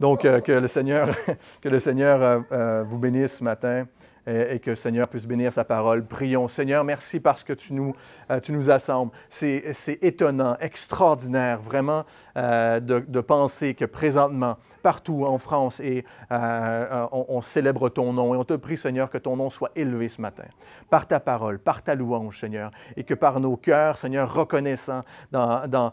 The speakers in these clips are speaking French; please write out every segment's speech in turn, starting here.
Donc, que le Seigneur vous bénisse ce matin et que le Seigneur puisse bénir sa parole. Prions. Seigneur, merci parce que tu nous assembles. C'est étonnant, extraordinaire, vraiment, de penser que présentement, partout en France, on célèbre ton nom. Et on te prie, Seigneur, que ton nom soit élevé ce matin, par ta parole, par ta louange, Seigneur, et que par nos cœurs, Seigneur, reconnaissant dans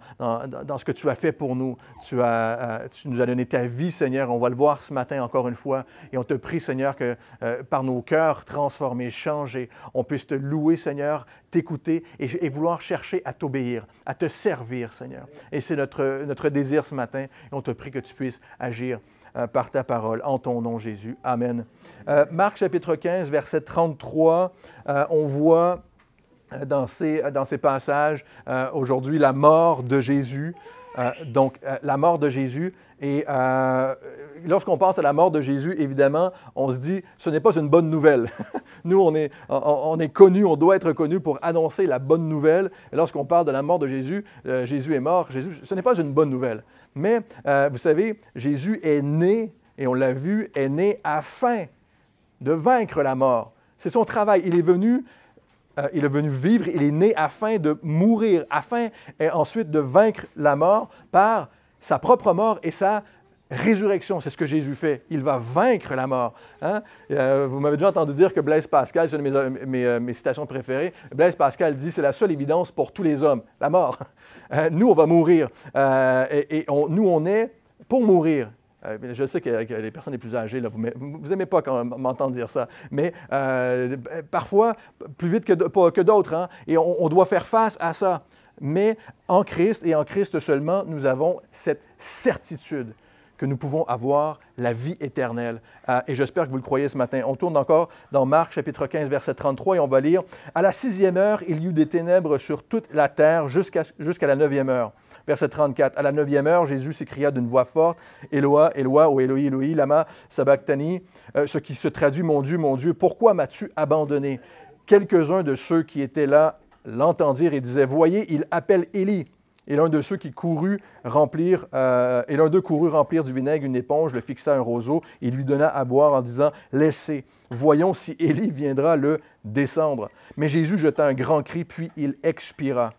ce que tu as fait pour nous, tu nous as donné ta vie, Seigneur. On va le voir ce matin encore une fois. Et on te prie, Seigneur, que par nos cœurs transformés, changés, on puisse te louer, Seigneur, t'écouter et vouloir chercher à t'obéir, à te servir, Seigneur. Et c'est notre désir ce matin. Et on te prie que tu puisses agir par ta parole, en ton nom, Jésus. Amen. Marc chapitre 15, verset 33, on voit dans ces passages aujourd'hui la mort de Jésus. La mort de Jésus. Et lorsqu'on pense à la mort de Jésus, évidemment, on se dit, ce n'est pas une bonne nouvelle. Nous, on est connus, on doit être connus pour annoncer la bonne nouvelle. Et lorsqu'on parle de la mort de Jésus, Jésus est mort, ce n'est pas une bonne nouvelle. Mais, vous savez, Jésus est né, et on l'a vu, est né afin de vaincre la mort. C'est son travail. Il est venu vivre, il est né afin de mourir, afin et ensuite de vaincre la mort par sa propre mort et sa résurrection. C'est ce que Jésus fait. Il va vaincre la mort. Hein? Vous m'avez déjà entendu dire que Blaise Pascal, c'est une de mes citations préférées, Blaise Pascal dit « c'est la seule évidence pour tous les hommes, la mort. » Nous, on va mourir. Nous, on est pour mourir. Je sais que les personnes les plus âgées, là, vous n'aimez pas quand m'entendre dire ça, mais parfois, plus vite que d'autres, hein, et on doit faire face à ça. Mais en Christ et en Christ seulement, nous avons cette certitude que nous pouvons avoir la vie éternelle. Et j'espère que vous le croyez ce matin. On tourne encore dans Marc, chapitre 15, verset 33, et on va lire « À la 6e heure, il y eut des ténèbres sur toute la terre jusqu'à la 9e heure. » Verset 34. « À la 9e heure, Jésus s'écria d'une voix forte, « Éloi, Éloi, ô Éloi, Éloi, lama sabachthani » ce qui se traduit « Mon Dieu, pourquoi m'as-tu abandonné » Quelques-uns de ceux qui étaient là l'entendirent et disaient « Voyez, il appelle Élie. » Et l'un d'eux courut remplir du vinaigre une éponge, le fixa à un roseau et lui donna à boire en disant « Laissez, voyons si Élie viendra le descendre. » Mais Jésus jeta un grand cri, puis il expira.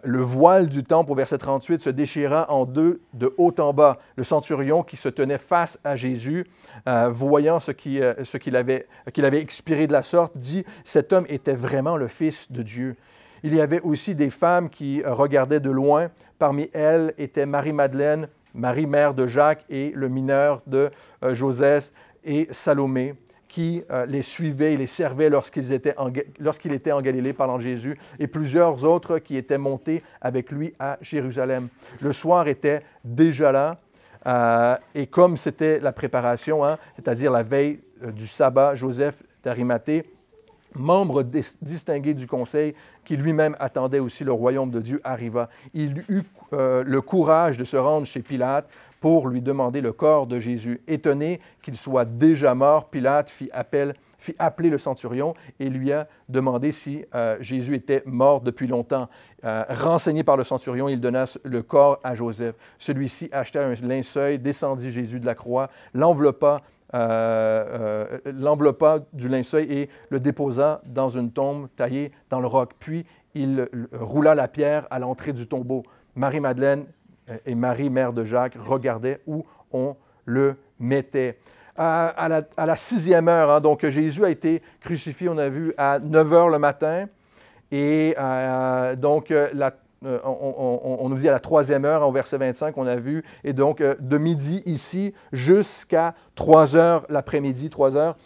Le voile du temple, au verset 38, se déchira en deux de haut en bas. Le centurion qui se tenait face à Jésus, voyant qu'il avait expiré de la sorte, dit « Cet homme était vraiment le Fils de Dieu. » Il y avait aussi des femmes qui regardaient de loin. Parmi elles étaient Marie-Madeleine, Marie, mère de Jacques, et le mineur de Joseph et Salomé, qui les suivaient et les servaient lorsqu'il était en Galilée parlant de Jésus, et plusieurs autres qui étaient montés avec lui à Jérusalem. Le soir était déjà là, et comme c'était la préparation, c'est-à-dire la veille du sabbat, Joseph d'Arimathée, membre distingué du conseil, qui lui-même attendait aussi le royaume de Dieu, arriva. Il eut le courage de se rendre chez Pilate pour lui demander le corps de Jésus. Étonné qu'il soit déjà mort, Pilate fit appeler le centurion et lui a demandé si Jésus était mort depuis longtemps. Renseigné par le centurion, il donna le corps à Joseph. Celui-ci acheta un linceul, descendit Jésus de la croix, l'enveloppa du linceul et le déposa dans une tombe taillée dans le roc. Puis il roula la pierre à l'entrée du tombeau. Marie-Madeleine et Marie, mère de Jacques, regardaient où on le mettait. À la 6e heure, donc Jésus a été crucifié, on a vu, à 9 heures le matin. Et on nous dit à la 3e heure, au verset 25, on a vu, et donc de midi ici jusqu'à 3 heures l'après-midi, 3 heures,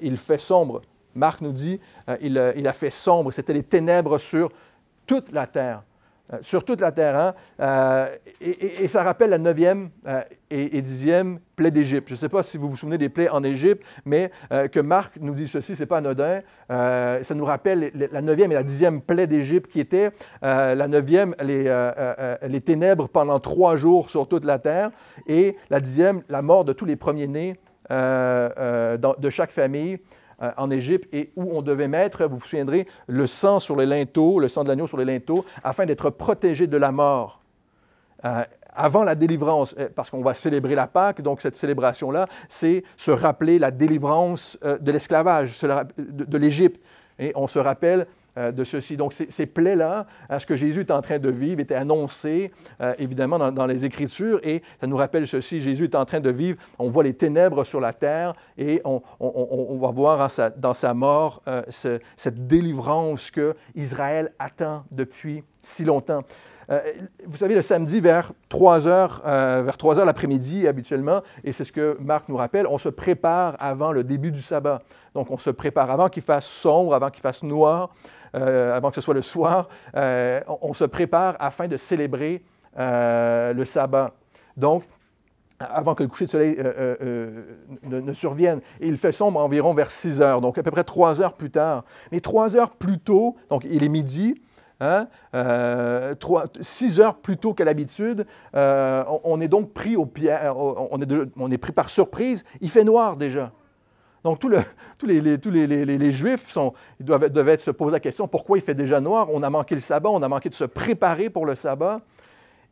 il fait sombre. Marc nous dit, il a fait sombre, c'était les ténèbres sur toute la terre. Sur toute la terre, et ça rappelle la 9e et 10e plaie d'Égypte. Je ne sais pas si vous vous souvenez des plaies en Égypte, mais que Marc nous dit ceci, ce n'est pas anodin. Ça nous rappelle la 9e et la 10e plaie d'Égypte qui était la 9e, les ténèbres pendant 3 jours sur toute la terre, et la 10e, la mort de tous les premiers-nés de chaque famille. En Égypte, et où on devait mettre, vous vous souviendrez, le sang sur les linteaux, le sang de l'agneau sur les linteaux, afin d'être protégé de la mort. avant la délivrance, parce qu'on va célébrer la Pâque, donc cette célébration-là, c'est se rappeler la délivrance de l'esclavage, de l'Égypte. Et on se rappelle de ceci. Donc, ces plaies-là, ce que Jésus est en train de vivre, étaient annoncées, évidemment, dans les Écritures, et ça nous rappelle ceci. Jésus est en train de vivre, on voit les ténèbres sur la terre, et on va voir dans sa mort cette délivrance que Israël attend depuis si longtemps. Vous savez, le samedi, vers 3 heures l'après-midi, habituellement, et c'est ce que Marc nous rappelle, on se prépare avant le début du sabbat. Donc, on se prépare avant qu'il fasse sombre, avant qu'il fasse noir, avant que ce soit le soir. On se prépare afin de célébrer le sabbat. Donc, avant que le coucher de soleil ne survienne. Et il fait sombre environ vers 6 heures, donc à peu près 3 heures plus tard. Mais 3 heures plus tôt, donc il est midi, 6 heures plus tôt qu'à l'habitude, on est donc pris au piège, on est pris par surprise. Il fait noir déjà. Donc, tous les Juifs devaient se poser la question, pourquoi il fait déjà noir? On a manqué le sabbat, on a manqué de se préparer pour le sabbat.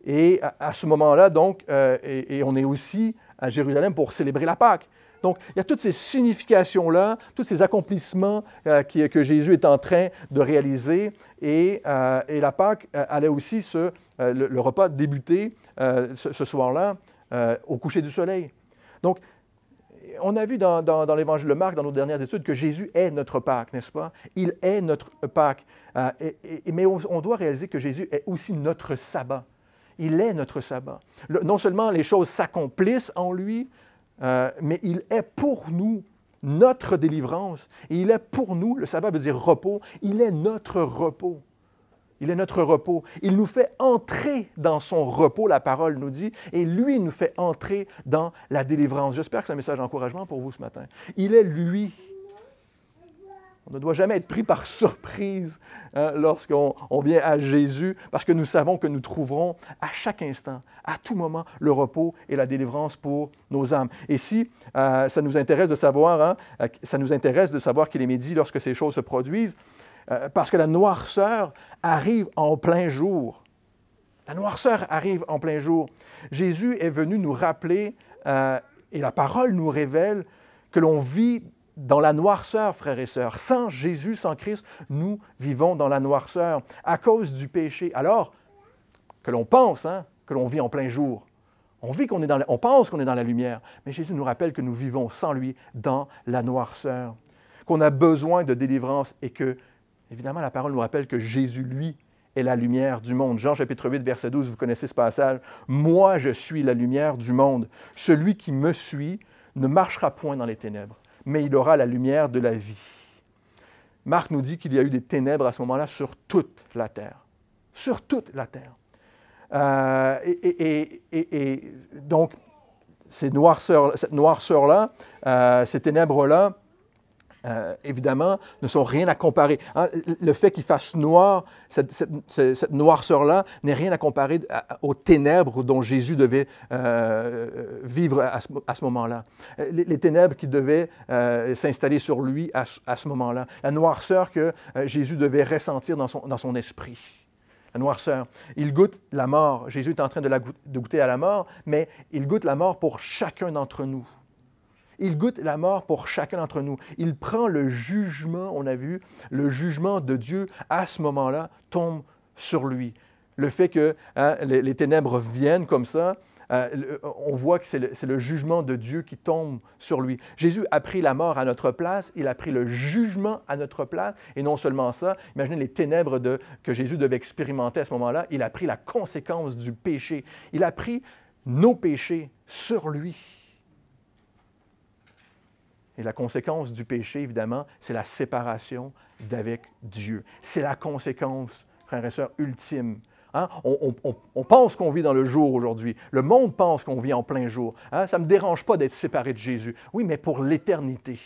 Et à ce moment-là, donc, et on est aussi à Jérusalem pour célébrer la Pâque. Donc, il y a toutes ces significations-là, tous ces accomplissements que Jésus est en train de réaliser. Et la Pâque allait aussi, le repas débuter ce soir-là au coucher du soleil. Donc, on a vu dans l'Évangile de Marc, dans nos dernières études, que Jésus est notre Pâque, n'est-ce pas? Il est notre Pâque. Mais on doit réaliser que Jésus est aussi notre sabbat. Il est notre sabbat. Non seulement les choses s'accomplissent en lui, mais il est pour nous notre délivrance. Et il est pour nous, le sabbat veut dire repos, il est notre repos. Il est notre repos. Il nous fait entrer dans son repos, la parole nous dit, et lui nous fait entrer dans la délivrance. J'espère que c'est un message d'encouragement pour vous ce matin. Il est lui. On ne doit jamais être pris par surprise lorsqu'on vient à Jésus, parce que nous savons que nous trouverons à chaque instant, à tout moment, le repos et la délivrance pour nos âmes. Et si ça nous intéresse de savoir, qu'il est midi lorsque ces choses se produisent, parce que la noirceur arrive en plein jour. La noirceur arrive en plein jour. Jésus est venu nous rappeler, et la parole nous révèle, que l'on vit dans la noirceur, frères et sœurs. Sans Jésus, sans Christ, nous vivons dans la noirceur à cause du péché. Alors que l'on pense que l'on vit en plein jour. On pense qu'on est dans la lumière, mais Jésus nous rappelle que nous vivons sans lui dans la noirceur, qu'on a besoin de délivrance et que, évidemment, la parole nous rappelle que Jésus, lui, est la lumière du monde. Jean chapitre 8, verset 12, vous connaissez ce passage. « Moi, je suis la lumière du monde. Celui qui me suit ne marchera point dans les ténèbres, mais il aura la lumière de la vie. » Marc nous dit qu'il y a eu des ténèbres à ce moment-là sur toute la terre. Sur toute la terre. Donc, cette noirceur-là, ces ténèbres-là, évidemment, ne sont rien à comparer. Le fait qu'il fasse noir, cette noirceur-là, n'est rien à comparer aux ténèbres dont Jésus devait vivre à ce moment-là. Les ténèbres qui devaient s'installer sur lui à ce moment-là. La noirceur que Jésus devait ressentir dans son esprit. La noirceur. Il goûte la mort. Jésus est en train de goûter à la mort, mais il goûte la mort pour chacun d'entre nous. Il goûte la mort pour chacun d'entre nous. Il prend le jugement, on a vu, le jugement de Dieu à ce moment-là tombe sur lui. Le fait que les ténèbres viennent comme ça, on voit que c'est le jugement de Dieu qui tombe sur lui. Jésus a pris la mort à notre place, il a pris le jugement à notre place, et non seulement ça, imaginez les ténèbres que Jésus devait expérimenter à ce moment-là, il a pris la conséquence du péché. Il a pris nos péchés sur lui. Et la conséquence du péché, évidemment, c'est la séparation d'avec Dieu. C'est la conséquence, frères et sœurs, ultime. On pense qu'on vit dans le jour aujourd'hui. Le monde pense qu'on vit en plein jour. Ça ne me dérange pas d'être séparé de Jésus. Oui, mais pour l'éternité.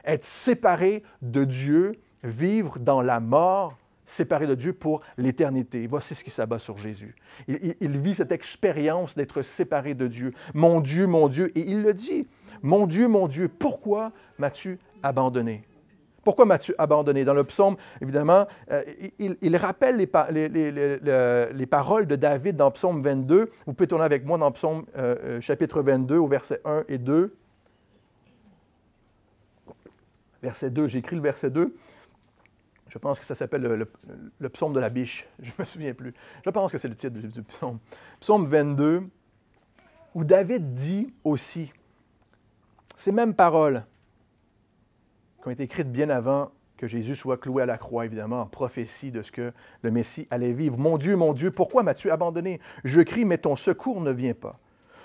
Être séparé de Dieu, vivre dans la mort, séparé de Dieu pour l'éternité. Voici ce qui s'abat sur Jésus. Il vit cette expérience d'être séparé de Dieu. Mon Dieu, et il le dit. Mon Dieu, pourquoi m'as-tu abandonné? Pourquoi m'as-tu abandonné? Dans le psaume, évidemment, il rappelle les paroles de David dans Psaume 22. Vous pouvez tourner avec moi dans Psaume chapitre 22 au verset 1 et 2. Verset 2, j'écris le verset 2. Je pense que ça s'appelle le psaume de la biche. Je ne me souviens plus. Je pense que c'est le titre du psaume. Psaume 22, où David dit aussi ces mêmes paroles qui ont été écrites bien avant que Jésus soit cloué à la croix, évidemment, en prophétie de ce que le Messie allait vivre. Mon Dieu, pourquoi m'as-tu abandonné? Je crie, mais ton secours ne vient pas.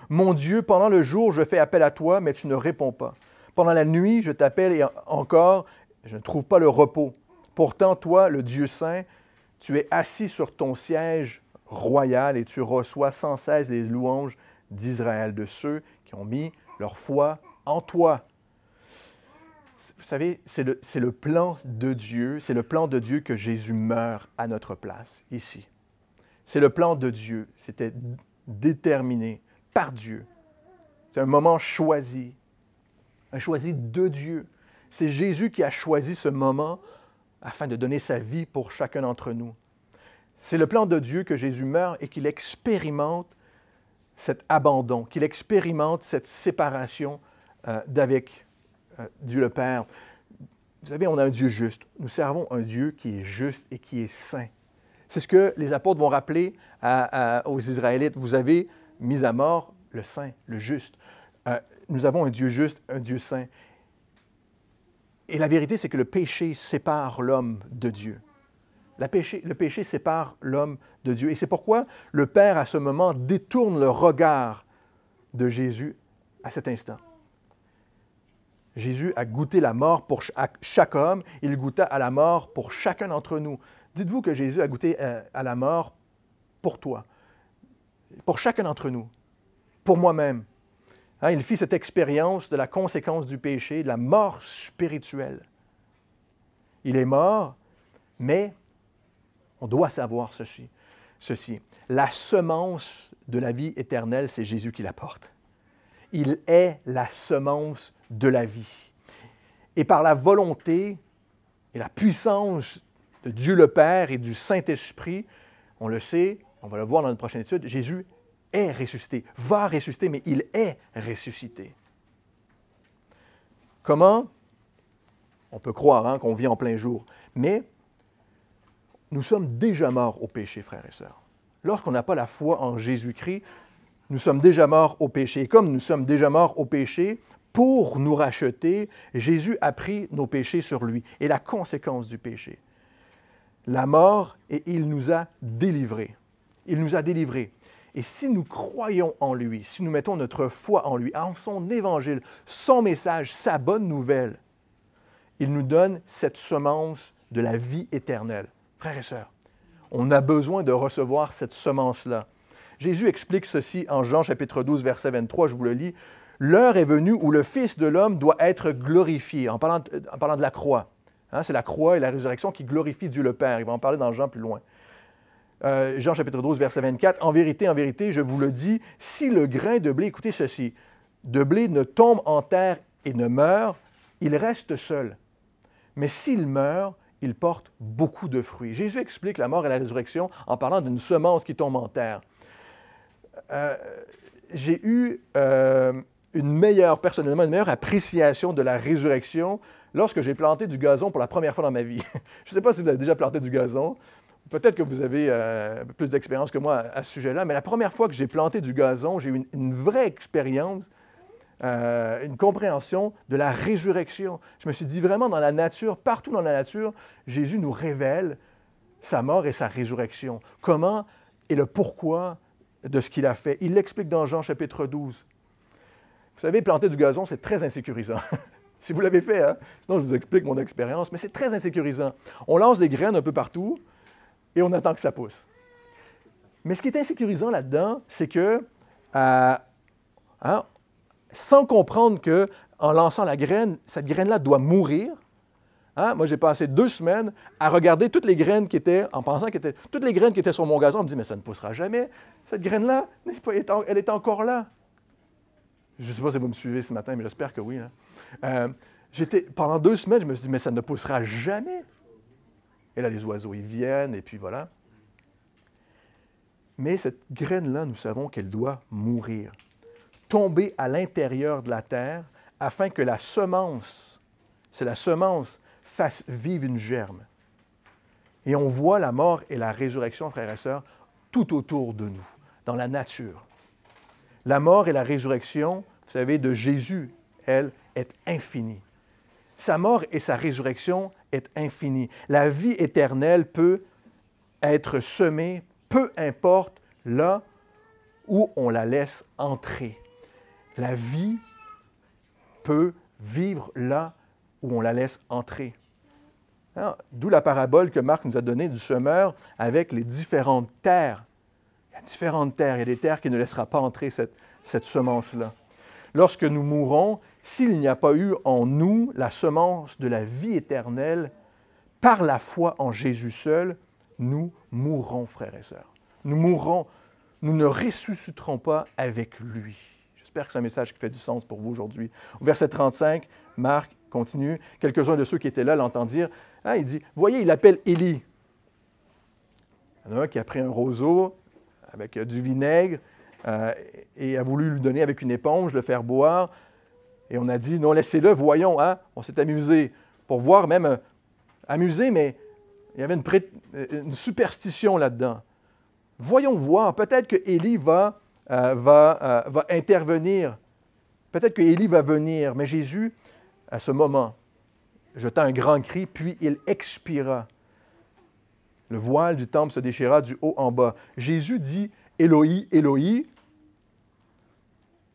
Mon Dieu, pendant le jour, je fais appel à toi, mais tu ne réponds pas. Pendant la nuit, je t'appelle et encore, je ne trouve pas le repos. Pourtant, toi, le Dieu saint, tu es assis sur ton siège royal et tu reçois sans cesse les louanges d'Israël, de ceux qui ont mis leur foi en toi. Vous savez, c'est le plan de Dieu, c'est le plan de Dieu que Jésus meurt à notre place, ici. C'est le plan de Dieu, c'était déterminé par Dieu. C'est un moment choisi de Dieu. C'est Jésus qui a choisi ce moment afin de donner sa vie pour chacun d'entre nous. C'est le plan de Dieu que Jésus meurt et qu'il expérimente cet abandon, qu'il expérimente cette séparation d'avec Dieu le Père. Vous savez, on a un Dieu juste. Nous servons un Dieu qui est juste et qui est saint. C'est ce que les apôtres vont rappeler aux Israélites. Vous avez mis à mort le saint, le juste. Nous avons un Dieu juste, un Dieu saint. Et la vérité, c'est que le péché sépare l'homme de Dieu. Le péché sépare l'homme de Dieu. Et c'est pourquoi le Père, à ce moment, détourne le regard de Jésus à cet instant. Jésus a goûté la mort pour chaque homme. Il goûta à la mort pour chacun d'entre nous. Dites-vous que Jésus a goûté à la mort pour toi, pour chacun d'entre nous, pour moi-même. Hein, il fit cette expérience de la conséquence du péché, de la mort spirituelle. Il est mort, mais on doit savoir ceci. La semence de la vie éternelle, c'est Jésus qui la porte. Il est la semence de la vie. Et par la volonté et la puissance de Dieu le Père et du Saint-Esprit, on le sait, on va le voir dans notre prochaine étude, Jésus est ressuscité, va ressusciter, mais il est ressuscité. Comment? On peut croire qu'on vit en plein jour, mais nous sommes déjà morts au péché, frères et sœurs. Lorsqu'on n'a pas la foi en Jésus-Christ, nous sommes déjà morts au péché. Et comme nous sommes déjà morts au péché, pour nous racheter, Jésus a pris nos péchés sur lui et la conséquence du péché. La mort, et il nous a délivrés. Il nous a délivrés. Et si nous croyons en lui, si nous mettons notre foi en lui, en son évangile, son message, sa bonne nouvelle, il nous donne cette semence de la vie éternelle. Frères et sœurs, on a besoin de recevoir cette semence-là. Jésus explique ceci en Jean chapitre 12, verset 23, je vous le lis. « L'heure est venue où le Fils de l'homme doit être glorifié. » En parlant de la croix. Hein, c'est la croix et la résurrection qui glorifient Dieu le Père. Il va en parler dans Jean plus loin. Jean chapitre 12, verset 24. « En vérité, je vous le dis, si le grain de blé, écoutez ceci, de blé ne tombe en terre et ne meurt, il reste seul. Mais s'il meurt, il porte beaucoup de fruits. » Jésus explique la mort et la résurrection en parlant d'une semence qui tombe en terre. J'ai eu personnellement, une meilleure appréciation de la résurrection lorsque j'ai planté du gazon pour la première fois dans ma vie. Je ne sais pas si vous avez déjà planté du gazon. Peut-être que vous avez plus d'expérience que moi à ce sujet-là, mais la première fois que j'ai planté du gazon, j'ai eu une vraie expérience, une compréhension de la résurrection. Je me suis dit vraiment dans la nature, partout dans la nature, Jésus nous révèle sa mort et sa résurrection. Comment et le pourquoi de ce qu'il a fait. Il l'explique dans Jean chapitre 12. Vous savez, planter du gazon, c'est très insécurisant. Si vous l'avez fait, hein? Sinon je vous explique mon expérience, mais c'est très insécurisant. On lance des graines un peu partout et on attend que ça pousse. Mais ce qui est insécurisant là-dedans, c'est que, sans comprendre qu'en lançant la graine, cette graine-là doit mourir, hein? Moi, j'ai passé 2 semaines à regarder toutes les graines qui étaient, en pensant que toutes les graines qui étaient sur mon gazon. On me dit, mais ça ne poussera jamais. Cette graine-là, elle est encore là. Je ne sais pas si vous me suivez ce matin, mais j'espère que oui. Hein? Pendant 2 semaines, je me suis dit, mais ça ne poussera jamais. Et là, les oiseaux, ils viennent, et puis voilà. Mais cette graine-là, nous savons qu'elle doit mourir, tomber à l'intérieur de la terre, afin que la semence, c'est la semence, fasse vivre une germe. Et on voit la mort et la résurrection, frères et sœurs, tout autour de nous, dans la nature. La mort et la résurrection, vous savez, de Jésus, elle, est infinie. Sa mort et sa résurrection est infinie. La vie éternelle peut être semée, peu importe là où on la laisse entrer. La vie peut vivre là où on la laisse entrer. D'où la parabole que Marc nous a donnée du semeur avec les différentes terres. Il y a différentes terres. Il y a des terres qui ne laissera pas entrer cette semence-là. Lorsque nous mourrons, s'il n'y a pas eu en nous la semence de la vie éternelle, par la foi en Jésus seul, nous mourrons, frères et sœurs. Nous mourrons. Nous ne ressusciterons pas avec lui. J'espère que c'est un message qui fait du sens pour vous aujourd'hui. Au verset 35, Marc continue. Quelques-uns de ceux qui étaient là l'entendent dire, il dit, « Voyez, il appelle Élie. » Il y en a un qui a pris un roseau avec du vinaigre et a voulu lui donner avec une éponge, le faire boire. Et on a dit, non, laissez-le, voyons. On s'est amusé pour voir, même amusé, mais il y avait une superstition là-dedans. Voyons voir, peut-être que Élie va intervenir. Peut-être que Élie va venir, mais Jésus, à ce moment, jeta un grand cri, puis il expira. Le voile du temple se déchira du haut en bas. Jésus dit « Éloi, Éloi »,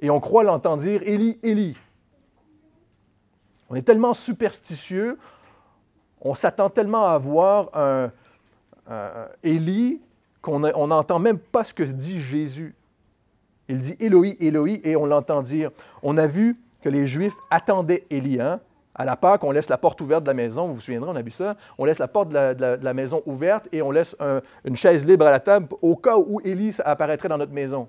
et on croit l'entendre dire « Élie, Élie ». On est tellement superstitieux, on s'attend tellement à voir un Élie qu'on n'entend même pas ce que dit Jésus. Il dit « Éloi, Éloi » et on l'entend dire. On a vu que les Juifs attendaient Élie. À la Pâque, on laisse la porte ouverte de la maison. Vous vous souviendrez, on a vu ça. On laisse la porte de la maison ouverte et on laisse une chaise libre à la table au cas où Élie apparaîtrait dans notre maison.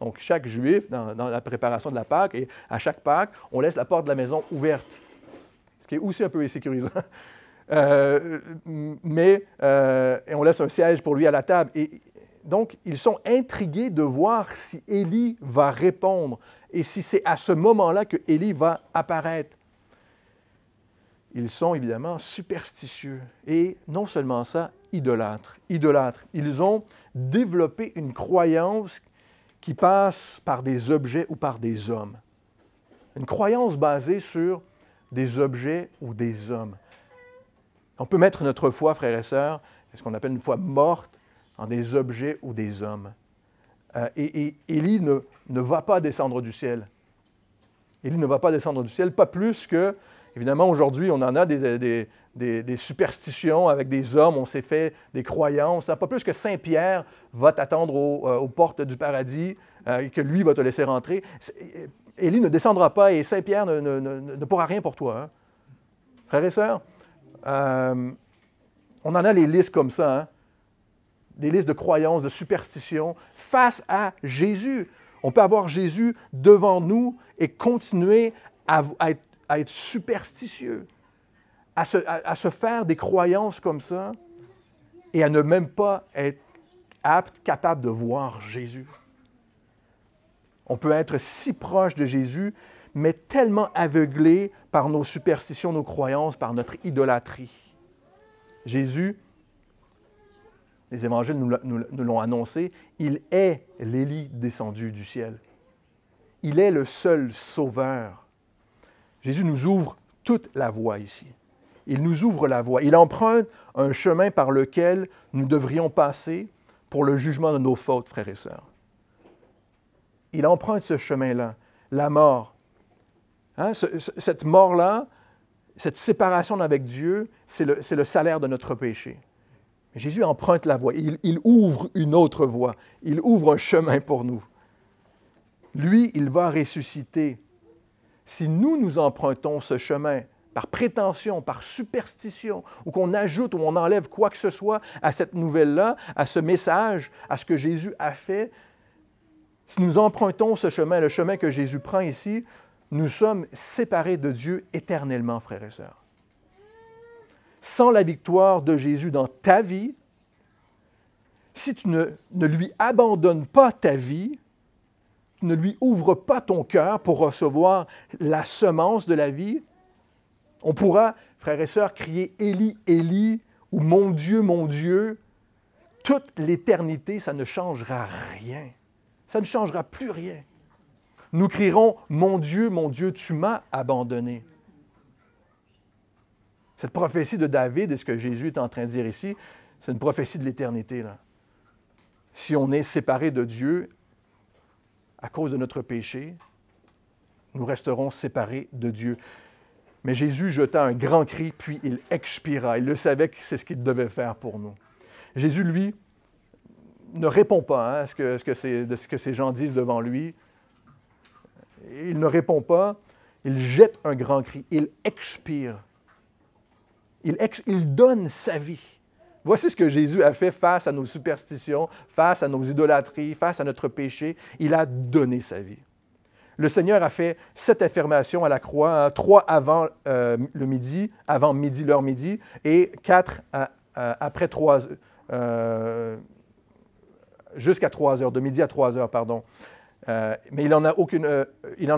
Donc, chaque Juif, dans la préparation de la Pâque, et à chaque Pâque, on laisse la porte de la maison ouverte. Ce qui est aussi un peu insécurisant. Et on laisse un siège pour lui à la table. Et donc, ils sont intrigués de voir si Élie va répondre et si c'est à ce moment-là que Élie va apparaître. Ils sont évidemment superstitieux et non seulement ça, idolâtres. Ils ont développé une croyance qui passe par des objets ou par des hommes. Une croyance basée sur des objets ou des hommes. On peut mettre notre foi, frères et sœurs, ce qu'on appelle une foi morte, en des objets ou des hommes. Et Élie ne va pas descendre du ciel. Élie ne va pas descendre du ciel, pas plus que, évidemment, aujourd'hui, on en a des superstitions avec des hommes, on s'est fait des croyances. Pas plus que Saint-Pierre va t'attendre aux portes du paradis et que lui va te laisser rentrer. Élie ne descendra pas et Saint-Pierre ne pourra rien pour toi. Frères et sœurs, on en a les listes comme ça, des listes de croyances, de superstitions, face à Jésus. On peut avoir Jésus devant nous et continuer à être superstitieux, à se faire des croyances comme ça et à ne même pas être apte, capable de voir Jésus. On peut être si proche de Jésus, mais tellement aveuglé par nos superstitions, nos croyances, par notre idolâtrie. Jésus, les évangiles nous l'ont annoncé, il est l'Élie descendu du ciel. Il est le seul sauveur. Jésus nous ouvre toute la voie ici. Il nous ouvre la voie. Il emprunte un chemin par lequel nous devrions passer pour le jugement de nos fautes, frères et sœurs. Il emprunte ce chemin-là, la mort. Cette mort-là, cette séparation avec Dieu, c'est le salaire de notre péché. Jésus emprunte la voie. Il ouvre une autre voie. Il ouvre un chemin pour nous. Lui, il va ressusciter. Si nous empruntons ce chemin par prétention, par superstition, ou qu'on ajoute ou on enlève quoi que ce soit à cette nouvelle-là, à ce message, à ce que Jésus a fait, si nous empruntons ce chemin, le chemin que Jésus prend ici, nous sommes séparés de Dieu éternellement, frères et sœurs. Sans la victoire de Jésus dans ta vie, si tu ne lui abandonnes pas ta vie, tu ne lui ouvres pas ton cœur pour recevoir la semence de la vie, on pourra, frères et sœurs, crier « Élie, Élie » ou « Mon Dieu, toute l'éternité, ça ne changera rien. Ça ne changera plus rien. Nous crierons « Mon Dieu, tu m'as abandonné ». Cette prophétie de David et ce que Jésus est en train de dire ici, c'est une prophétie de l'éternité, là. Si on est séparé de Dieu à cause de notre péché, nous resterons séparés de Dieu. Mais Jésus jeta un grand cri, puis il expira. Il le savait que c'est ce qu'il devait faire pour nous. Jésus, lui, ne répond pas à ce que ces gens disent devant lui. Il ne répond pas. Il jette un grand cri. Il expire. Il donne sa vie. Voici ce que Jésus a fait face à nos superstitions, face à nos idolâtries, face à notre péché. Il a donné sa vie. Le Seigneur a fait 7 affirmations à la croix, 3 avant le midi, avant midi, l'heure midi, et 4 après 3, jusqu'à 3 heures, de midi à 3 heures, pardon. Mais il en a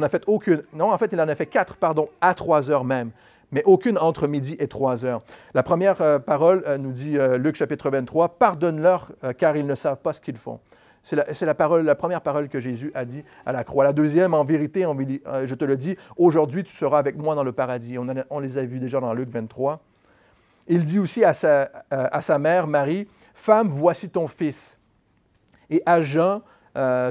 fait aucune, non, en fait, il en a fait 4, pardon, à 3 heures même, mais aucune entre midi et 3 heures. La première parole nous dit, Luc chapitre 23, « Pardonne-leur, car ils ne savent pas ce qu'ils font. » C'est la première parole que Jésus a dit à la croix. La deuxième, en vérité, je te le dis, aujourd'hui tu seras avec moi dans le paradis. On les a vus déjà dans Luc 23. Il dit aussi à sa mère, Marie, « Femme, voici ton fils. » Et à Jean,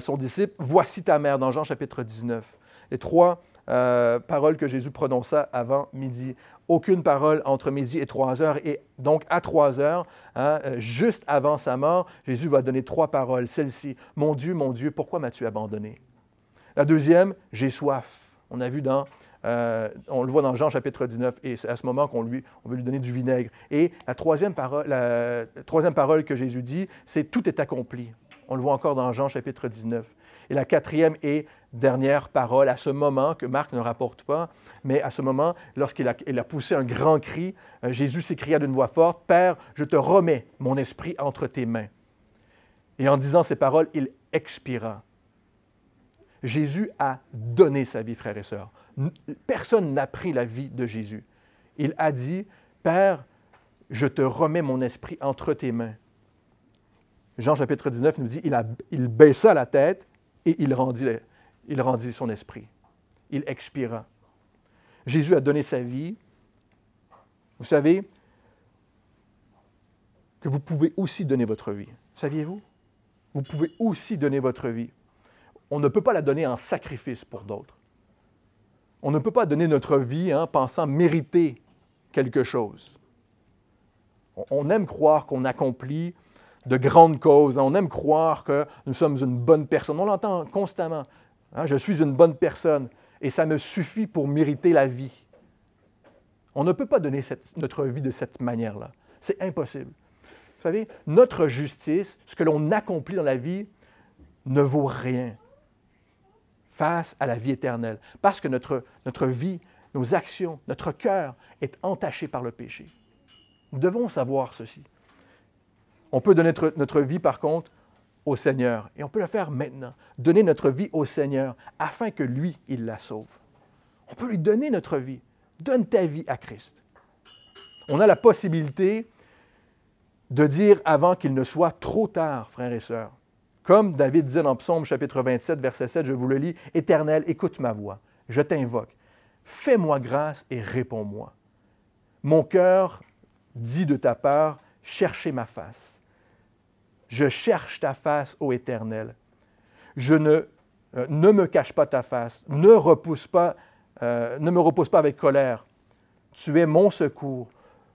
son disciple, « Voici ta mère » dans Jean chapitre 19. Les 3 paroles que Jésus prononça avant midi. Aucune parole entre midi et 3 heures. Et donc, à 3 heures, juste avant sa mort, Jésus va donner 3 paroles. Celle-ci, « Mon Dieu, pourquoi m'as-tu abandonné? » La deuxième, « J'ai soif. » On a vu on le voit dans Jean chapitre 19, et c'est à ce moment qu'on veut lui donner du vinaigre. Et la troisième parole que Jésus dit, c'est « Tout est accompli. » On le voit encore dans Jean chapitre 19. Et la quatrième et dernière parole, à ce moment, que Marc ne rapporte pas, mais à ce moment, lorsqu'il a poussé un grand cri, Jésus s'écria d'une voix forte, « Père, je te remets mon esprit entre tes mains. » Et en disant ces paroles, il expira. Jésus a donné sa vie, frères et sœurs. Personne n'a pris la vie de Jésus. Il a dit, « Père, je te remets mon esprit entre tes mains. » Jean chapitre 19 nous dit, il baissa la tête et il rendit son esprit. Il expira. Jésus a donné sa vie. Vous savez que vous pouvez aussi donner votre vie. Saviez-vous? Vous pouvez aussi donner votre vie. On ne peut pas la donner en sacrifice pour d'autres. On ne peut pas donner notre vie en pensant mériter quelque chose. On aime croire qu'on accomplit de grandes causes. On aime croire que nous sommes une bonne personne. On l'entend constamment. Je suis une bonne personne et ça me suffit pour mériter la vie. On ne peut pas donner notre vie de cette manière-là. C'est impossible. Vous savez, notre justice, ce que l'on accomplit dans la vie, ne vaut rien face à la vie éternelle. Parce que notre vie, nos actions, notre cœur est entaché par le péché. Nous devons savoir ceci. On peut donner notre vie, par contre, au Seigneur. Et on peut le faire maintenant. Donner notre vie au Seigneur afin que lui, il la sauve. On peut lui donner notre vie. Donne ta vie à Christ. On a la possibilité de dire avant qu'il ne soit trop tard, frères et sœurs. Comme David disait dans Psaume chapitre 27, verset 7, je vous le lis, « Éternel, écoute ma voix, je t'invoque. Fais-moi grâce et réponds-moi. Mon cœur dit de ta part, cherchez ma face. Je cherche ta face, ô Éternel. Ne me cache pas ta face, ne me repousse pas avec colère. Tu es mon secours.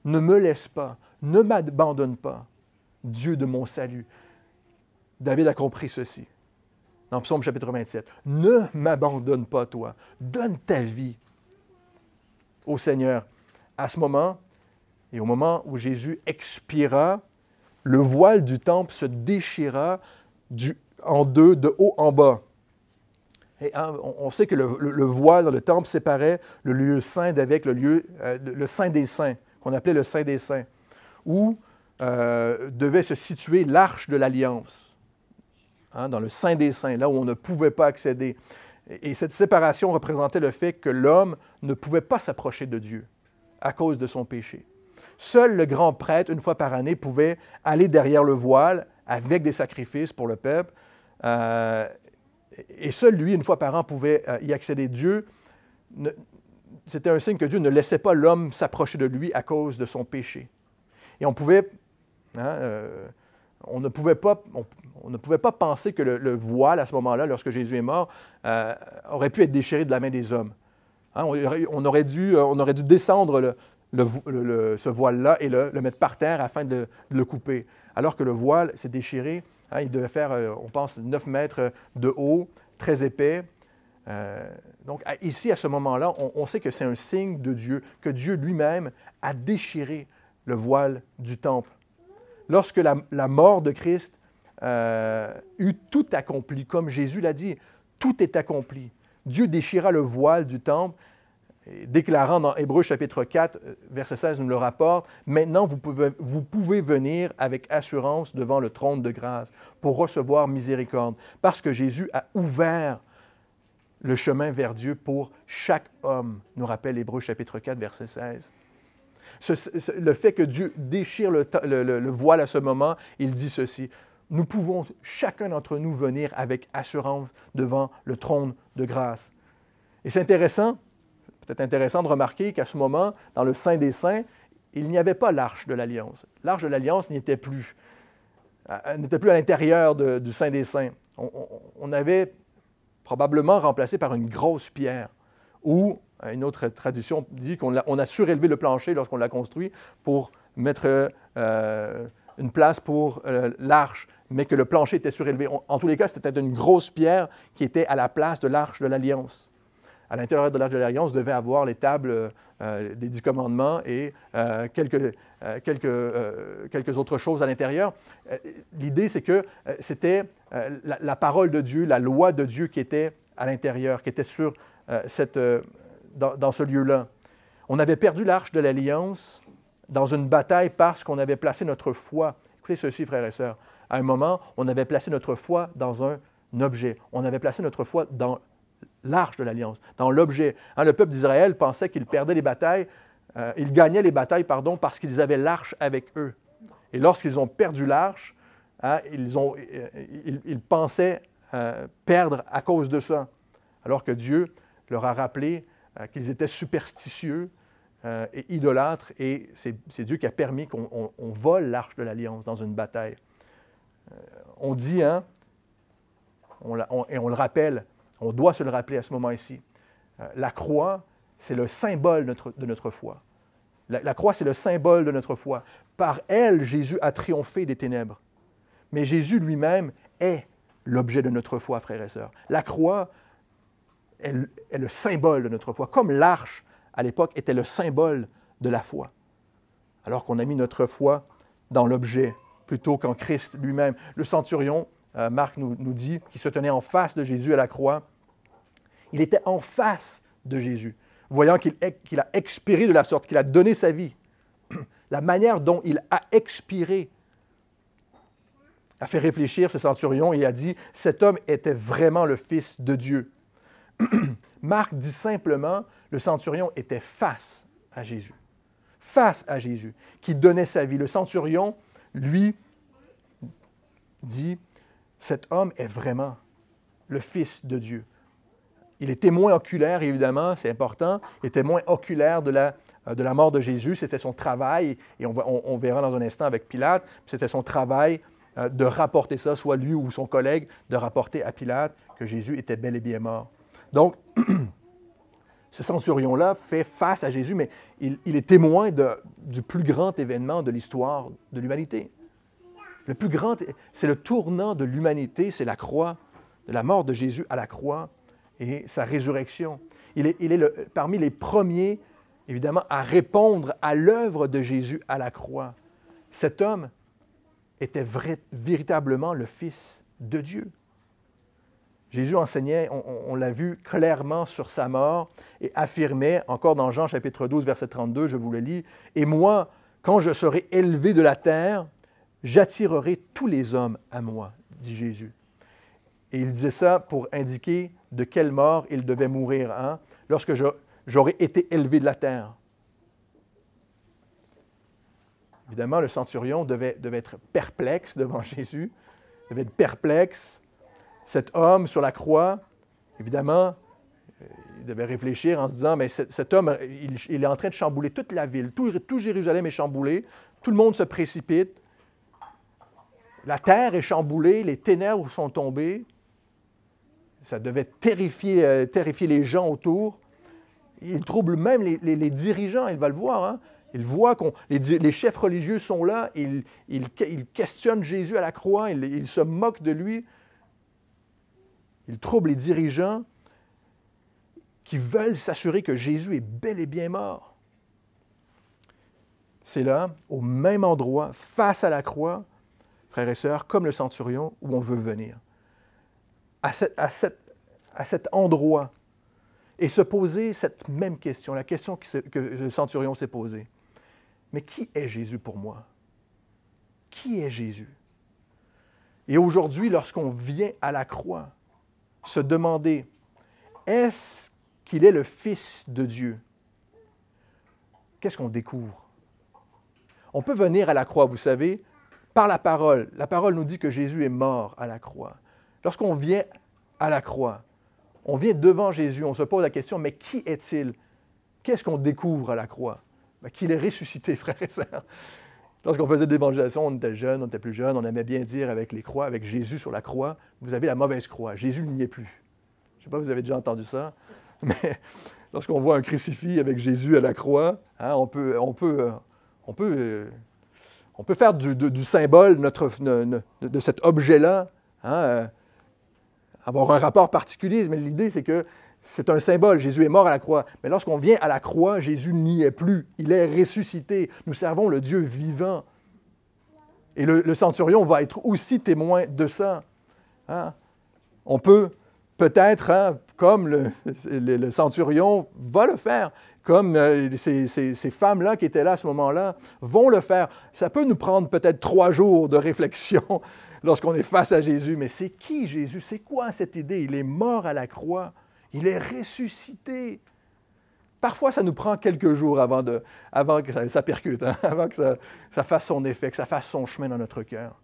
Ne me laisse pas, ne m'abandonne pas, Dieu de mon salut. » David a compris ceci dans Psaume chapitre 27. Ne m'abandonne pas, toi. Donne ta vie au Seigneur. À ce moment, et au moment où Jésus expira, le voile du temple se déchira en deux, de haut en bas. Et on sait que le voile dans le temple séparait le lieu saint d'avec le Saint des Saints, qu'on appelait le Saint des Saints, où devait se situer l'arche de l'Alliance, dans le Saint des Saints, là où on ne pouvait pas accéder. Et cette séparation représentait le fait que l'homme ne pouvait pas s'approcher de Dieu à cause de son péché. Seul le grand prêtre, une fois par année, pouvait aller derrière le voile avec des sacrifices pour le peuple. Et seul lui, une fois par an, pouvait y accéder. C'était un signe que Dieu ne laissait pas l'homme s'approcher de lui à cause de son péché. Et on ne pouvait pas penser que le voile, à ce moment-là, lorsque Jésus est mort, aurait pu être déchiré de la main des hommes. On aurait dû descendre ce voile-là et le mettre par terre afin de le couper. Alors que le voile s'est déchiré, il devait faire, on pense, 9 mètres de haut, très épais. Donc ici, à ce moment-là, on sait que c'est un signe de Dieu, que Dieu lui-même a déchiré le voile du temple. Lorsque la mort de Christ eut tout accompli, comme Jésus l'a dit, tout est accompli. Dieu déchira le voile du temple, déclarant dans Hébreux chapitre 4, verset 16 nous le rapporte, « Maintenant vous pouvez venir avec assurance devant le trône de grâce pour recevoir miséricorde, parce que Jésus a ouvert le chemin vers Dieu pour chaque homme », nous rappelle Hébreux chapitre 4, verset 16. Le fait que Dieu déchire le voile à ce moment, il dit ceci, « Nous pouvons, chacun d'entre nous, venir avec assurance devant le trône de grâce. » Et c'est intéressant, peut-être intéressant de remarquer qu'à ce moment, dans le Saint des Saints, il n'y avait pas l'Arche de l'Alliance. L'Arche de l'Alliance n'était plus. Elle n'était plus à l'intérieur du Saint des Saints. On avait probablement remplacé par une grosse pierre, ou une autre tradition dit qu'on a surélevé le plancher lorsqu'on l'a construit pour mettre une place pour l'Arche, mais que le plancher était surélevé. En tous les cas, c'était une grosse pierre qui était à la place de l'Arche de l'Alliance. À l'intérieur de l'Arche de l'Alliance, devait avoir les tables des 10 commandements et quelques autres choses à l'intérieur. L'idée, c'est que c'était la parole de Dieu, la loi de Dieu qui était à l'intérieur, qui était dans ce lieu-là. On avait perdu l'Arche de l'Alliance dans une bataille parce qu'on avait placé notre foi. Écoutez ceci, frères et sœurs. À un moment, on avait placé notre foi dans un objet. On avait placé notre foi dans l'Arche de l'Alliance, dans l'objet. Le peuple d'Israël pensait qu'ils perdaient les batailles, ils gagnaient les batailles, parce qu'ils avaient l'Arche avec eux. Et lorsqu'ils ont perdu l'Arche, ils pensaient perdre à cause de ça. Alors que Dieu leur a rappelé qu'ils étaient superstitieux et idolâtres, et c'est Dieu qui a permis qu'on vole l'Arche de l'Alliance dans une bataille. On dit, et on le rappelle, on doit se le rappeler à ce moment-ci, la croix, c'est le symbole de notre foi. La croix, c'est le symbole de notre foi. Par elle, Jésus a triomphé des ténèbres. Mais Jésus lui-même est l'objet de notre foi, frères et sœurs. La croix est le symbole de notre foi, comme l'arche, à l'époque, était le symbole de la foi. Alors qu'on a mis notre foi dans l'objet, plutôt qu'en Christ lui-même. Le centurion, Marc nous dit, qui se tenait en face de Jésus à la croix, il était en face de Jésus, voyant qu'il a expiré de la sorte, qu'il a donné sa vie. La manière dont il a expiré a fait réfléchir ce centurion et a dit, cet homme était vraiment le Fils de Dieu. Marc dit simplement, le centurion était face à Jésus. Face à Jésus, qui donnait sa vie. Le centurion, lui, dit, cet homme est vraiment le Fils de Dieu. Il est témoin oculaire, évidemment, c'est important. Il est témoin oculaire de la mort de Jésus. C'était son travail, et on verra dans un instant avec Pilate, c'était son travail de rapporter ça, soit lui ou son collègue, de rapporter à Pilate que Jésus était bel et bien mort. Donc, ce centurion-là fait face à Jésus, mais il est témoin du plus grand événement de l'histoire de l'humanité. Le plus grand, c'est le tournant de l'humanité, c'est la croix, de la mort de Jésus à la croix et sa résurrection. Il est parmi les premiers, évidemment, à répondre à l'œuvre de Jésus à la croix. Cet homme était véritablement le Fils de Dieu. Jésus enseignait, on l'a vu clairement sur sa mort, et affirmait, encore dans Jean chapitre 12, verset 32, je vous le lis, « Et moi, quand je serai élevé de la terre, j'attirerai tous les hommes à moi, dit Jésus. » Et il disait ça pour indiquer de quelle mort il devait mourir, hein, lorsque j'aurai été élevé de la terre. Évidemment, le centurion devait être perplexe devant Jésus, devait être perplexe. Cet homme sur la croix, évidemment, il devait réfléchir en se disant, mais cet homme, il est en train de chambouler toute la ville, tout Jérusalem est chamboulé, tout le monde se précipite, la terre est chamboulée, les ténèbres sont tombées, ça devait terrifier les gens autour. Il trouble même les dirigeants, il va le voir, hein? Il voit que les chefs religieux sont là, ils questionnent Jésus à la croix, ils se moquent de lui. Il trouble les dirigeants qui veulent s'assurer que Jésus est bel et bien mort. C'est là, au même endroit, face à la croix, frères et sœurs, comme le centurion, où on veut venir. À cet endroit, et se poser cette même question, la question que le centurion s'est posée. Mais qui est Jésus pour moi? Qui est Jésus? Et aujourd'hui, lorsqu'on vient à la croix, se demander, est-ce qu'il est le Fils de Dieu? Qu'est-ce qu'on découvre? On peut venir à la croix, vous savez, par la parole. La parole nous dit que Jésus est mort à la croix. Lorsqu'on vient à la croix, on vient devant Jésus, on se pose la question, mais qui est-il? Qu'est-ce qu'on découvre à la croix? Bien, qu'il est ressuscité, frères et sœurs. Lorsqu'on faisait de l'évangélisation, on était jeunes, on était plus jeunes, on aimait bien dire avec les croix, avec Jésus sur la croix, vous avez la mauvaise croix. Jésus n'y est plus. Je ne sais pas si vous avez déjà entendu ça, mais lorsqu'on voit un crucifix avec Jésus à la croix, hein, on peut faire du symbole de cet objet-là, hein, avoir un rapport particulier, mais l'idée, c'est que c'est un symbole. Jésus est mort à la croix. Mais lorsqu'on vient à la croix, Jésus n'y est plus. Il est ressuscité. Nous servons le Dieu vivant. Et le centurion va être aussi témoin de ça. Hein? On peut peut-être, hein, comme le centurion va le faire, comme ces femmes-là qui étaient là à ce moment-là vont le faire. Ça peut nous prendre peut-être 3 jours de réflexion lorsqu'on est face à Jésus. Mais c'est qui Jésus? C'est quoi cette idée? Il est mort à la croix. Il est ressuscité. Parfois, ça nous prend quelques jours avant que ça percute, hein, avant que ça fasse son effet, que ça fasse son chemin dans notre cœur.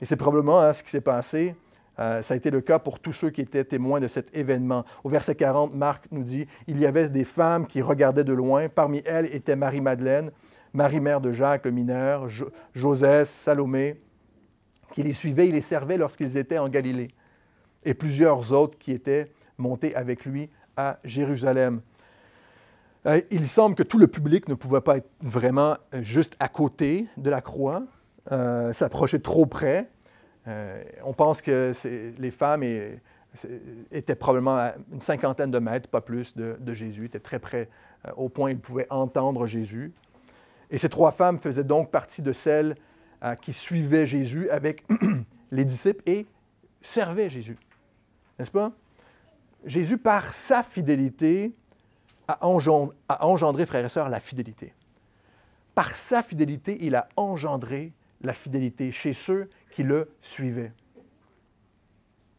Et c'est probablement hein, ce qui s'est passé. Ça a été le cas pour tous ceux qui étaient témoins de cet événement. Au verset 40, Marc nous dit, « Il y avait des femmes qui regardaient de loin. Parmi elles était Marie-Madeleine, Marie mère de Jacques le mineur, Josès, Salomé, qui les suivaient et les servaient lorsqu'ils étaient en Galilée. Et plusieurs autres qui étaient montés avec lui à Jérusalem. » Il semble que tout le public ne pouvait pas être vraiment juste à côté de la croix, s'approcher trop près. On pense que les femmes étaient probablement à une 50aine de mètres, pas plus, de Jésus, étaient très près, au point où ils pouvaient entendre Jésus. Et ces 3 femmes faisaient donc partie de celles qui suivaient Jésus avec les disciples et servaient Jésus. N'est-ce pas? Jésus, par sa fidélité, a engendré, frères et sœurs, la fidélité. Par sa fidélité, il a engendré la fidélité chez ceux qui le suivaient.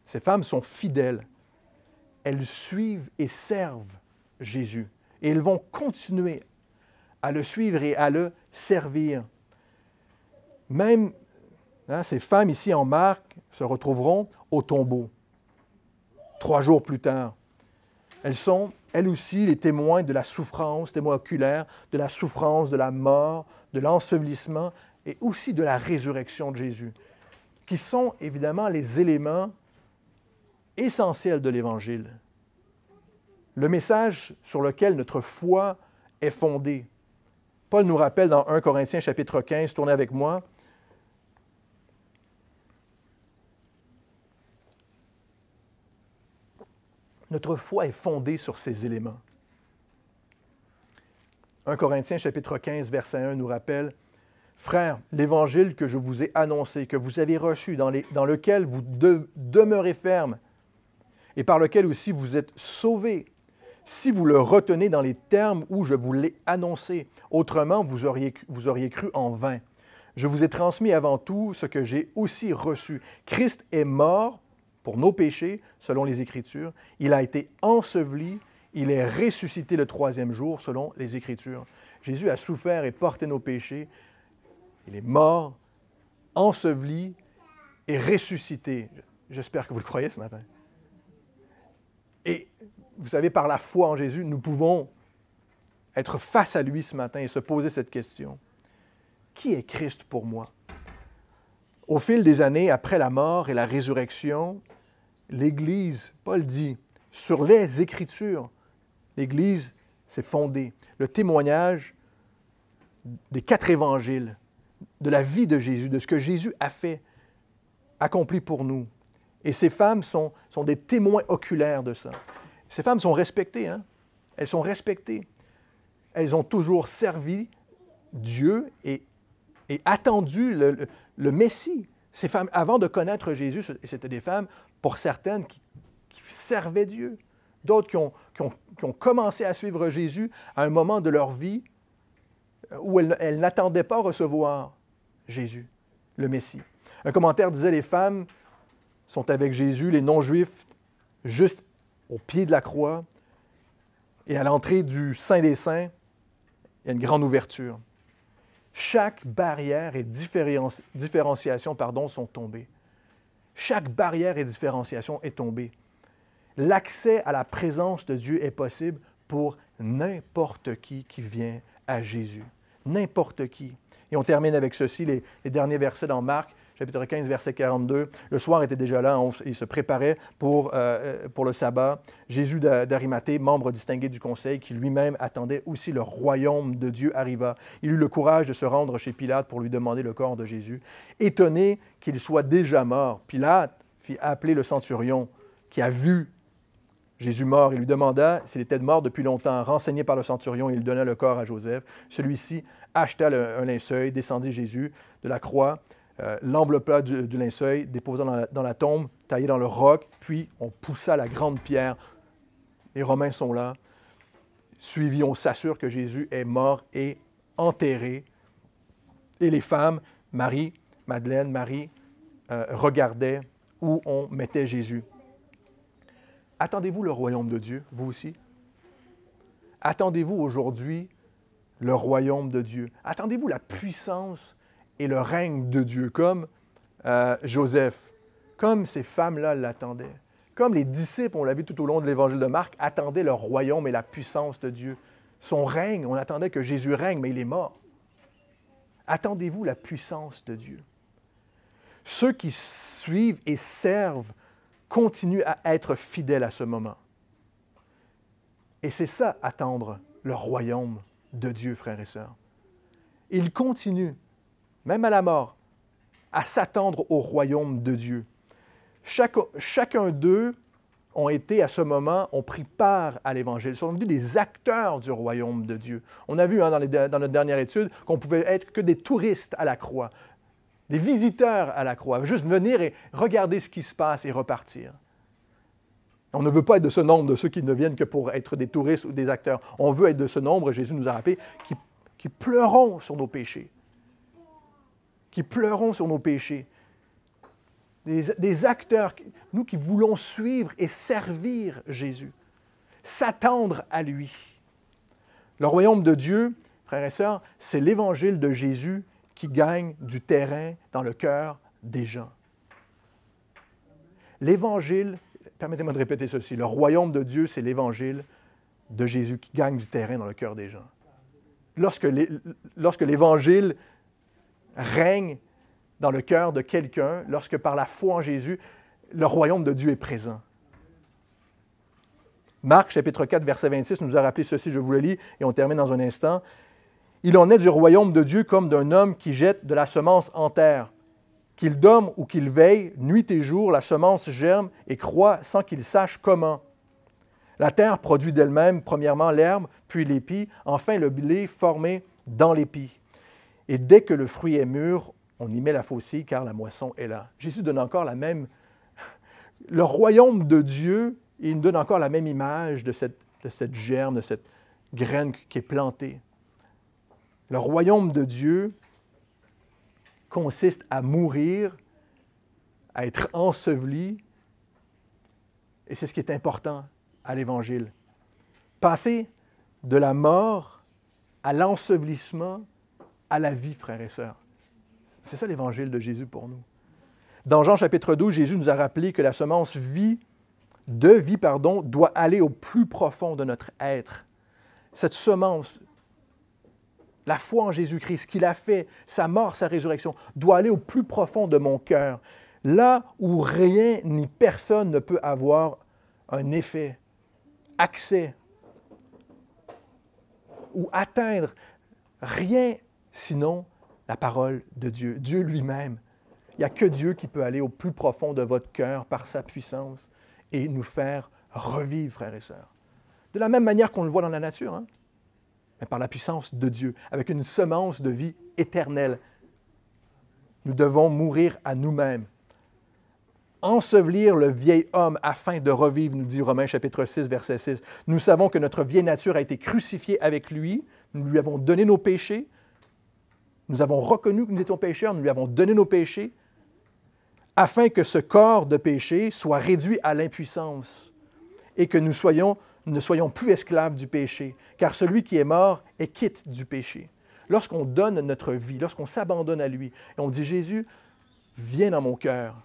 Ces femmes sont fidèles. Elles suivent et servent Jésus. Et elles vont continuer à le suivre et à le servir. Même hein, ces femmes ici en Marc se retrouveront au tombeau. 3 jours plus tard. Elles sont, elles aussi, les témoins de la souffrance, témoins oculaires, de la souffrance, de la mort, de l'ensevelissement et aussi de la résurrection de Jésus, qui sont évidemment les éléments essentiels de l'Évangile. Le message sur lequel notre foi est fondée. Paul nous rappelle dans 1 Corinthiens chapitre 15, tournez avec moi, notre foi est fondée sur ces éléments. 1 Corinthiens chapitre 15, verset 1 nous rappelle, « Frères, l'évangile que je vous ai annoncé, que vous avez reçu, dans lequel vous demeurez ferme, et par lequel aussi vous êtes sauvés, si vous le retenez dans les termes où je vous l'ai annoncé. Autrement, vous auriez cru en vain. Je vous ai transmis avant tout ce que j'ai aussi reçu. Christ est mort pour nos péchés, selon les Écritures. Il a été enseveli. Il est ressuscité le troisième jour, selon les Écritures. Jésus a souffert et porté nos péchés. Il est mort, enseveli et ressuscité. J'espère que vous le croyez ce matin. Et vous savez, par la foi en Jésus, nous pouvons être face à lui ce matin et se poser cette question. Qui est Christ pour moi? Au fil des années, après la mort et la résurrection, l'Église, Paul dit, sur les Écritures, l'Église s'est fondée. Le témoignage des 4 évangiles, de la vie de Jésus, de ce que Jésus a fait, accompli pour nous. Et ces femmes sont des témoins oculaires de ça. Ces femmes sont respectées, hein? Elles sont respectées. Elles ont toujours servi Dieu et attendu le Messie. Ces femmes, avant de connaître Jésus, c'était des femmes, pour certaines, qui servaient Dieu. D'autres qui ont commencé à suivre Jésus à un moment de leur vie où elles n'attendaient pas recevoir Jésus, le Messie. Un commentaire disait, les femmes sont avec Jésus, les non-juifs, juste au pied de la croix, et à l'entrée du Saint des Saints, il y a une grande ouverture. Chaque barrière et différenciation sont tombées. Chaque barrière et différenciation est tombée. L'accès à la présence de Dieu est possible pour n'importe qui vient à Jésus. N'importe qui. Et on termine avec ceci, les derniers versets dans Marc, chapitre 15, verset 42. Le soir était déjà là, il se préparait pour le sabbat. Jésus d'Arimathée, membre distingué du conseil, qui lui-même attendait aussi le royaume de Dieu, arriva. Il eut le courage de se rendre chez Pilate pour lui demander le corps de Jésus. Étonné qu'il soit déjà mort, Pilate fit appeler le centurion qui a vu Jésus mort et lui demanda s'il était mort depuis longtemps. Renseigné par le centurion, il donna le corps à Joseph. Celui-ci acheta un linceul, descendit Jésus de la croix, l'enveloppa du linceul, déposa dans la tombe, taillé dans le roc, puis on poussa la grande pierre. Les Romains sont là. Suivi, on s'assure que Jésus est mort et enterré. Et les femmes, Marie, Madeleine, Marie, regardaient où on mettait Jésus. Attendez-vous le royaume de Dieu, vous aussi? Attendez-vous aujourd'hui le royaume de Dieu? Attendez-vous la puissance et le règne de Dieu, comme Joseph, comme ces femmes-là l'attendaient, comme les disciples, on l'a vu tout au long de l'évangile de Marc, attendaient le royaume et la puissance de Dieu. Son règne, on attendait que Jésus règne, mais il est mort. Attendez-vous la puissance de Dieu. Ceux qui suivent et servent continuent à être fidèles à ce moment. Et c'est ça, attendre le royaume de Dieu, frères et sœurs. Ils continuent, même à la mort, à s'attendre au royaume de Dieu. Chacun d'eux ont été, à ce moment, ont pris part à l'Évangile. Ils sont devenus des acteurs du royaume de Dieu. On a vu dans notre dernière étude qu'on pouvait être que des touristes à la croix, des visiteurs à la croix, juste venir et regarder ce qui se passe et repartir. On ne veut pas être de ce nombre de ceux qui ne viennent que pour être des touristes ou des acteurs. On veut être de ce nombre, Jésus nous a rappelé, qui pleurons sur nos péchés. Qui pleurons sur nos péchés. Des acteurs, nous qui voulons suivre et servir Jésus, s'attendre à lui. Le royaume de Dieu, frères et sœurs, c'est l'évangile de Jésus qui gagne du terrain dans le cœur des gens. L'évangile, permettez-moi de répéter ceci, le royaume de Dieu, c'est l'évangile de Jésus qui gagne du terrain dans le cœur des gens. Lorsque l'évangile règne dans le cœur de quelqu'un, lorsque par la foi en Jésus, le royaume de Dieu est présent. Marc, chapitre 4, verset 26, nous a rappelé ceci, je vous le lis, et on termine dans un instant. « Il en est du royaume de Dieu comme d'un homme qui jette de la semence en terre. Qu'il dorme ou qu'il veille, nuit et jour, la semence germe et croît sans qu'il sache comment. La terre produit d'elle-même, premièrement l'herbe, puis l'épi, enfin le blé formé dans l'épi. Et dès que le fruit est mûr, on y met la faucille, car la moisson est là. » Jésus donne encore la même... Le royaume de Dieu Et il nous donne encore la même image de cette germe, de cette graine qui est plantée. Le royaume de Dieu consiste à mourir, à être enseveli, et c'est ce qui est important à l'Évangile. Passer de la mort à l'ensevelissement, à la vie, frères et sœurs. C'est ça l'Évangile de Jésus pour nous. Dans Jean chapitre 12, Jésus nous a rappelé que la semence vie doit aller au plus profond de notre être. Cette semence, la foi en Jésus-Christ, ce qu'il a fait, sa mort, sa résurrection, doit aller au plus profond de mon cœur. Là où rien ni personne ne peut avoir un effet, accès ou atteindre rien sinon la parole de Dieu, Dieu lui-même. Il n'y a que Dieu qui peut aller au plus profond de votre cœur par sa puissance et nous faire revivre, frères et sœurs. De la même manière qu'on le voit dans la nature, hein? Mais par la puissance de Dieu, avec une semence de vie éternelle. Nous devons mourir à nous-mêmes. Ensevelir le vieil homme afin de revivre, nous dit Romains chapitre 6, verset 6. Nous savons que notre vieille nature a été crucifiée avec lui. Nous lui avons donné nos péchés. Nous avons reconnu que nous étions pécheurs. Nous lui avons donné nos péchés afin que ce corps de péché soit réduit à l'impuissance et que nous ne soyons plus esclaves du péché, car celui qui est mort est quitte du péché. Lorsqu'on donne notre vie, lorsqu'on s'abandonne à lui, et on dit « Jésus, viens dans mon cœur,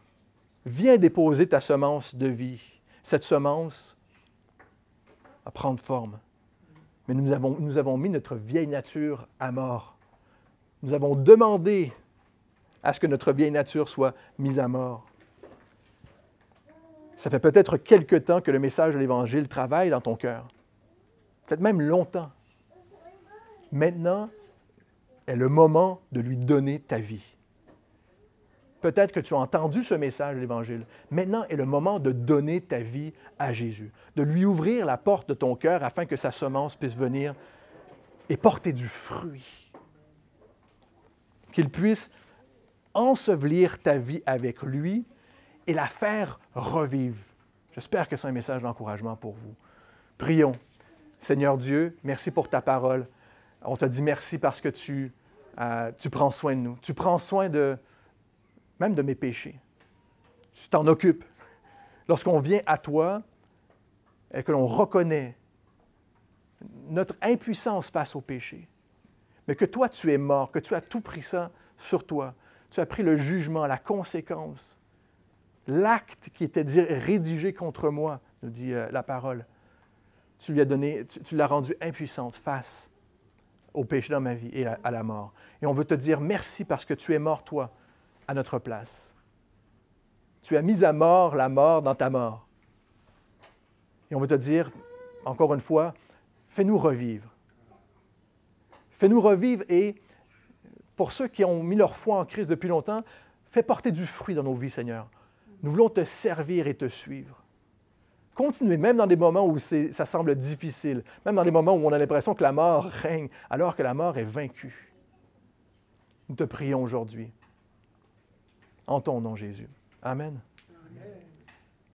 viens déposer ta semence de vie. » Cette semence va prendre forme. Mais nous avons mis notre vieille nature à mort. Nous avons demandé à ce que notre vieille nature soit mise à mort. Ça fait peut-être quelque temps que le message de l'Évangile travaille dans ton cœur. Peut-être même longtemps. Maintenant est le moment de lui donner ta vie. Peut-être que tu as entendu ce message de l'Évangile. Maintenant est le moment de donner ta vie à Jésus, de lui ouvrir la porte de ton cœur afin que sa semence puisse venir et porter du fruit. Qu'il puisse ensevelir ta vie avec lui et la faire revivre. J'espère que c'est un message d'encouragement pour vous. Prions. Seigneur Dieu, merci pour ta parole. On te dit merci parce que tu prends soin de nous. Tu prends soin même de mes péchés. Tu t'en occupes. Lorsqu'on vient à toi et que l'on reconnaît notre impuissance face au péché, mais que toi, tu es mort, que tu as tout pris ça sur toi. Tu as pris le jugement, la conséquence, l'acte qui était rédigé contre moi, nous dit la parole. Tu lui as donné, tu l'as rendu impuissante face au péché dans ma vie et à la mort. Et on veut te dire merci parce que tu es mort, toi, à notre place. Tu as mis à mort la mort dans ta mort. Et on veut te dire, encore une fois, fais-nous revivre. Fais-nous revivre et, pour ceux qui ont mis leur foi en Christ depuis longtemps, fais porter du fruit dans nos vies, Seigneur. Nous voulons te servir et te suivre. Continuez, même dans des moments où ça semble difficile, même dans des moments où on a l'impression que la mort règne, alors que la mort est vaincue. Nous te prions aujourd'hui. En ton nom, Jésus. Amen. Amen.